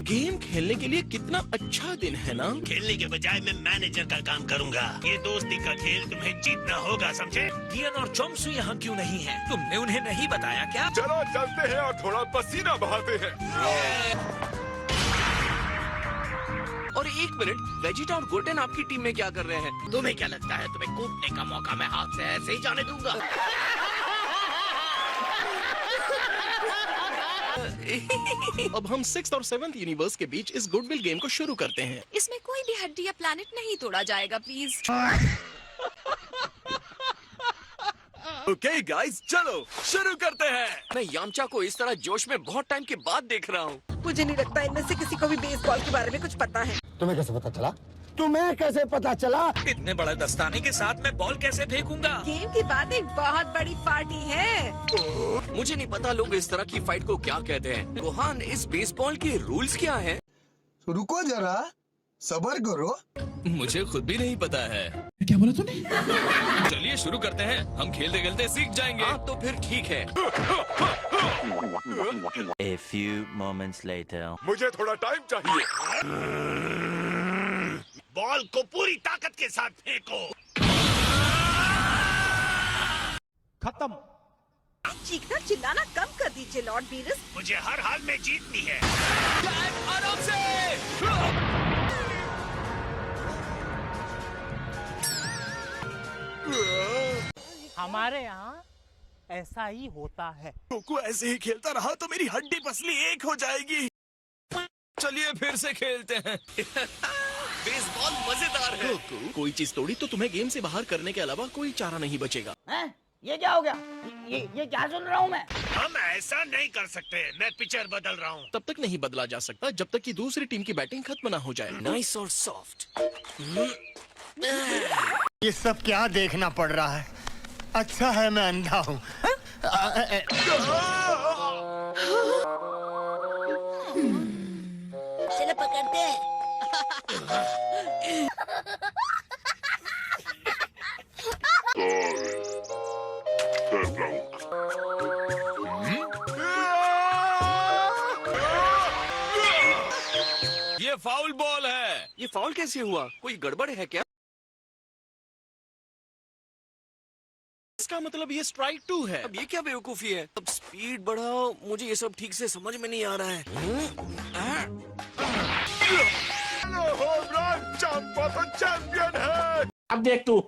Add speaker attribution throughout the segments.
Speaker 1: Game खेलने के लिए कितना अच्छा दिन है ना।
Speaker 2: खेलने के बजाय मैं मैनेजर का काम करूंगा। ये दोस्ती का खेल तुम्हें जीतना होगा, समझे?
Speaker 3: कियन और चोंगसू यहाँ क्यों नहीं है? तुमने उन्हें नहीं बताया क्या?
Speaker 4: चलो चलते हैं और थोड़ा पसीना बहाते हैं।
Speaker 5: और एक मिनट, वेजिटा और गोल्डन आपकी टीम में क्या कर रहे हैं?
Speaker 2: तुम्हें क्या लगता है तुम्हें कूदने का मौका मैं हाथ से ऐसे ही जाने दूंगा?
Speaker 1: अब हम 6th और 7th यूनिवर्स के बीच इस गुडविल गेम को शुरू करते हैं।
Speaker 6: इसमें कोई भी हड्डी या प्लैनेट नहीं तोड़ा जाएगा, प्लीज।
Speaker 5: ओके गाइस, चलो शुरू करते हैं। मैं यामचा को इस तरह जोश में बहुत टाइम के बाद देख रहा हूँ।
Speaker 7: मुझे नहीं लगता इनमें से किसी को भी बेसबॉल के बारे में कुछ पता है।
Speaker 8: तुम्हें कैसे पता चला? तुम्हें कैसे पता चला?
Speaker 3: इतने बड़े दस्ताने के साथ मैं बॉल कैसे फेंकूंगा?
Speaker 7: गेम के बाद एक बहुत बड़ी पार्टी है।
Speaker 5: मुझे नहीं पता लोग इस तरह की फाइट को क्या कहते हैं। रोहान, इस बेसबॉल के रूल्स क्या हैं?
Speaker 8: रुको जरा, सब्र करो।
Speaker 5: मुझे खुद भी नहीं पता है।
Speaker 3: क्या बोला तूने?
Speaker 5: चलिए शुरू करते हैं, हम खेलते खेलते सीख जाएंगे। हाँ तो फिर ठीक है।
Speaker 9: A few moments later.
Speaker 4: मुझे थोड़ा टाइम चाहिए।
Speaker 2: बॉल को पूरी ताकत के साथ फेंको।
Speaker 8: खत्म।
Speaker 7: चीखना चिल्लाना कम कर दीजिए लॉर्ड वीरस।
Speaker 2: मुझे हर हाल में जीतनी है।
Speaker 5: आराम से।
Speaker 10: हमारे यहाँ ऐसा ही होता है।
Speaker 3: कोको ऐसे ही खेलता रहा तो मेरी हड्डी पसली एक हो जाएगी। चलिए फिर से खेलते हैं।
Speaker 5: बेसबॉल मजेदार है।
Speaker 1: कोई चीज तोड़ी तो तुम्हें गेम से बाहर करने के अलावा कोई चारा नहीं बचेगा।
Speaker 10: हैं? ये क्या हो गया? ये क्या सुन रहा हूँ मैं?
Speaker 2: हम ऐसा नहीं कर सकते। मैं पिचर बदल रहा हूँ।
Speaker 1: तब तक नहीं बदला जा सकता जब तक कि दूसरी टीम की बैटिंग खत्म ना हो जाए।
Speaker 5: नाइस और सॉफ्ट।
Speaker 8: ये सब क्या देखना पड़ रहा है? अच्छा है मैं अंधा हूँ।
Speaker 6: चलो पकड़ते हैं।
Speaker 5: ये फाउल बॉल है। ये फाउल कैसे हुआ? कोई गड़बड़ है क्या?
Speaker 1: इसका मतलब ये स्ट्राइक 2 है।
Speaker 5: अब ये क्या बेवकूफी है? अब स्पीड बढ़ाओ। मुझे ये सब ठीक से समझ में नहीं आ रहा है।
Speaker 4: होम रन, चंपा तो चैंपियन है।
Speaker 10: अब देख तू,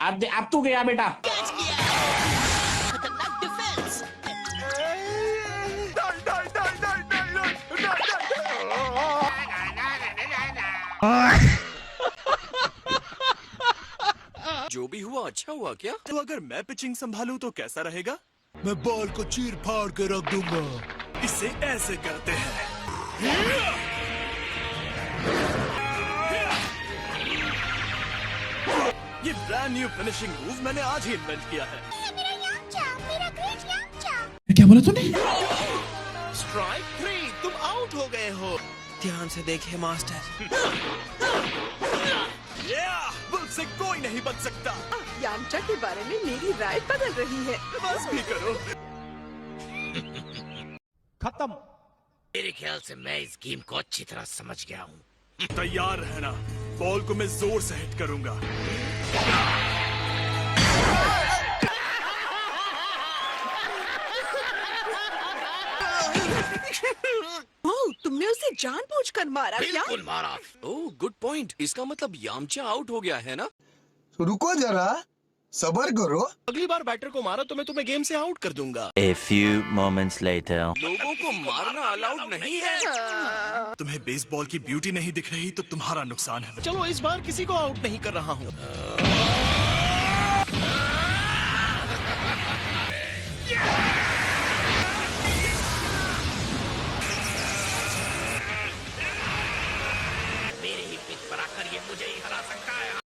Speaker 10: अब तू गया बेटा।
Speaker 6: खतरनाक डिफेंस।
Speaker 5: जो भी हुआ अच्छा हुआ क्या?
Speaker 3: तो अगर मैं पिचिंग संभालूं तो कैसा रहेगा? मैं बॉल को चीर फाड़ के रख दूंगा। इसे ऐसे करते हैं। ये ब्रांड न्यू फिनिशिंग मूव मैंने आज ही इन्वेंट किया है। क्या बोला तूने?
Speaker 1: स्ट्राइक 3, तुम आउट हो गए हो।
Speaker 5: ध्यान से देखे मास्टर।
Speaker 3: मुझसे कोई नहीं बच सकता।
Speaker 7: यामचा के बारे में मेरी राय बदल रही है।
Speaker 3: बस भी करो।
Speaker 8: खत्म।
Speaker 2: मेरे ख्याल से मैं इस गेम को अच्छी तरह समझ गया हूँ।
Speaker 3: तैयार रहना, बॉल को मैं जोर से हिट करूंगा।
Speaker 7: ओह, तुमने उसे जानबूझकर मारा क्या?
Speaker 2: बिल्कुल मारा।
Speaker 5: Oh good point. इसका मतलब यामचा आउट हो गया है ना?
Speaker 8: रुको जरा, सब्र करो।
Speaker 1: अगली बार बैटर को मारा तो मैं तुम्हें गेम से आउट कर दूंगा।
Speaker 9: A few moments later.
Speaker 5: लोगों को मारना अलाउड नहीं है।
Speaker 3: तुम्हें बेसबॉल की ब्यूटी नहीं दिख रही तो तुम्हारा नुकसान है।
Speaker 1: चलो इस बार किसी को आउट नहीं कर रहा हूँ।
Speaker 2: मेरे ही पिच पर आकर ये मुझे ही हरा सकता है।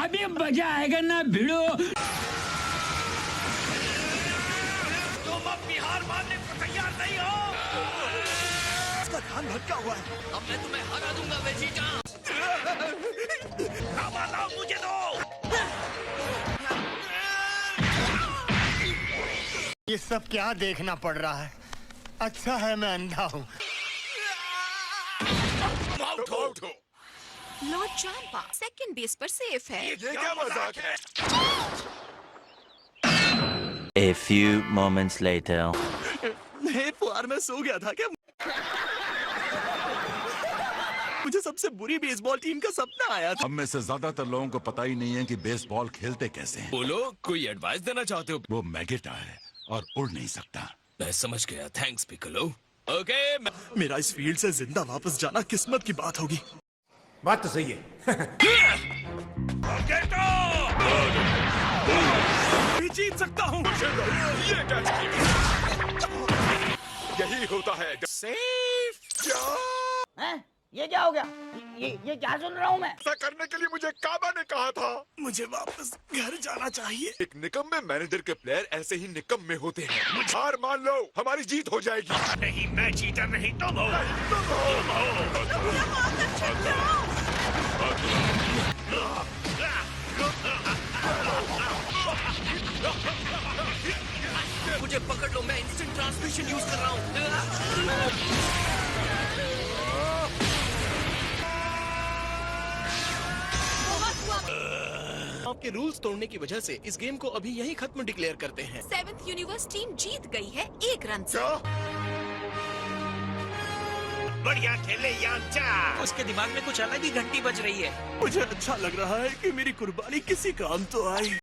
Speaker 10: अभी मजा आएगा ना भिड़ो।
Speaker 2: तुम अब बिहार मारने को तैयार नहीं हो।
Speaker 3: इसका ध्यान भटका हुआ है।
Speaker 2: अब मैं तुम्हें हरा दूंगा वेजिटा। लाओ मुझे दो।
Speaker 8: ये सब क्या देखना पड़ रहा है? अच्छा है मैं अंधा हूँ।
Speaker 4: आउट हो।
Speaker 6: लॉर्ड चांपा सेकंड बेस पर सेफ है।
Speaker 4: ये क्या मजाक है?
Speaker 9: A few moments later.
Speaker 3: हे पुआर, मैं सो गया था क्या? मुझे सबसे बुरी बेसबॉल टीम का सपना आया था।
Speaker 11: हम में से ज्यादातर लोगों को पता ही नहीं है कि बेसबॉल खेलते कैसे हैं।
Speaker 5: बोलो, कोई एडवाइस देना चाहते हो?
Speaker 11: वो मैगेटा है और उड़ नहीं सकता।
Speaker 5: मैं समझ गया, थैंक्स पिकोलो। ओके,
Speaker 3: मेरा इस फील्ड से जिंदा वापस जाना किस्मत की बात होगी।
Speaker 8: बात तो सही है।
Speaker 3: मैं जीत सकता हूँ।
Speaker 4: ये कैच किया। यही होता है।
Speaker 1: सेफ।
Speaker 10: हैं? ये क्या हो गया? ये क्या सुन रहा हूँ मैं?
Speaker 4: ऐसा करने के लिए मुझे काबा ने कहा था।
Speaker 3: मुझे वापस घर जाना चाहिए।
Speaker 4: एक निकम्मे मैनेजर के प्लेयर ऐसे ही निकम्मे होते हैं। हार मान लो, हमारी जीत हो जाएगी।
Speaker 2: नहीं, मैं चीटर नहीं, तुम हो।
Speaker 5: मुझे पकड़ लो, मैं इंस्टेंट ट्रांसमिशन यूज कर रहा हूँ।
Speaker 1: आपके रूल्स तोड़ने की वजह से इस गेम को अभी यहीं खत्म डिक्लेयर करते हैं।
Speaker 6: 7th यूनिवर्स टीम जीत गई है 1 रन से।
Speaker 2: बढ़िया खेले यामचा।
Speaker 5: उसके दिमाग में कुछ अलग ही घंटी बज रही है।
Speaker 3: मुझे अच्छा लग रहा है कि मेरी कुर्बानी किसी काम तो आई।